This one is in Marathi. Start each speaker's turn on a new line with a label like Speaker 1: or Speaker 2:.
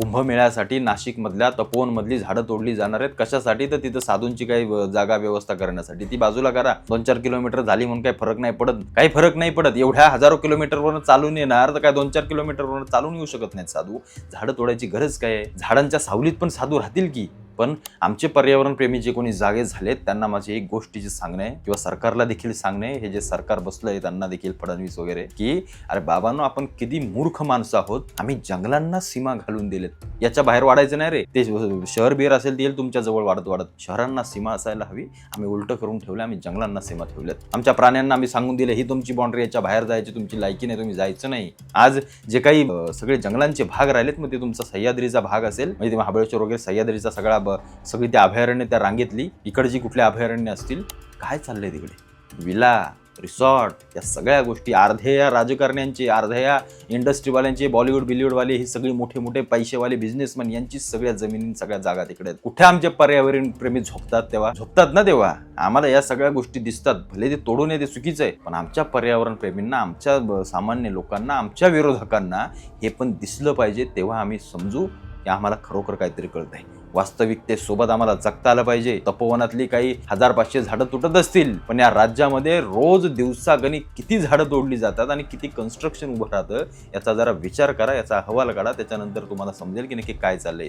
Speaker 1: कुंभमेळ्यासाठी नाशिकमधल्या तपोवनमधली झाडं तोडली जाणार आहेत. कशासाठी? तर तिथं साधूंची काही जागा व्यवस्था करण्यासाठी. ती बाजूला करा. 2-4 किलोमीटर झाली म्हणून काही फरक नाही पडत. काही फरक नाही पडत. एवढ्या हजारो किलोमीटरवरून चालून येणार तर काय 2-4 किलोमीटरवरून चालून येऊ शकत नाहीत साधू. झाडं तोडायची गरज काय आहे? झाडांच्या सावलीत पण साधू राहतील की. पण आमचे पर्यावरण प्रेमी जे कोणी जागे झालेत त्यांना माझी एक गोष्टीची सांगणं आहे किंवा सरकारला देखील सांगणं आहे, हे जे सरकार बसलंय त्यांना देखील, फडणवीस वगैरे, की अरे बाबांनो, आपण किती मूर्ख माणसं आहोत. आम्ही जंगलांना सीमा घालून दिलेत. याच्या बाहेर वाढायचं नाही रे. ते शहर बिर असेल ते येईल तुमच्या जवळ वाढत वाढत. शहरांना सीमा असायला हवी. आम्ही उलट करून ठेवलं. आम्ही जंगलांना सीमा ठेवल्यात. आमच्या प्राण्यांना आम्ही सांगून दिले, ही तुमची बाउंड्री, याच्या बाहेर जायची तुमची लायकी नाही, तुम्ही जायचं नाही. आज जे काही सगळे जंगलांचे भाग राहिलेत, मग ते तुमचा सह्याद्रीचा भाग असेल, म्हणजे महाबळेश्वर वगैरे सह्याद्रीचा सगळी त्या अभयारण्य, त्या रांगेतली इकडची कुठले अभयारण्य असतील, काय चाललंय तिकडे? विला, रिसॉर्ट, या सगळ्या गोष्टी अर्धे या राजकारण्यांचे, अर्धे या इंडस्ट्रीवाल्यांचे, बॉलिवूडवाले, ही सगळी मोठे मोठे पैसेवाले बिझनेसमॅन यांची सगळ्या जमिनी, सगळ्या जागा तिकडे आहेत. कुठे आमचे पर्यावरण प्रेमी झोपतात ना तेव्हा आम्हाला या सगळ्या गोष्टी दिसतात. भले ते तोडून ते चुकीचं आहे, पण आमच्या पर्यावरण प्रेमींना, आमच्या सामान्य लोकांना, आमच्या विरोधकांना हे पण दिसलं पाहिजे. तेव्हा आम्ही समजू की आम्हाला खरोखर काहीतरी कळत आहे. वास्तविकतेसोबत आम्हाला जगता आलं पाहिजे. तपोवनातली काही 1500 झाडं तुटत असतील, पण या राज्यामध्ये रोज दिवसागणिक किती झाडं तोडली जातात आणि किती कन्स्ट्रक्शन उभं राहतं, याचा जरा विचार करा, याचा अहवाल काढा. त्याच्यानंतर तुम्हाला समजेल की नक्की काय चाललंय.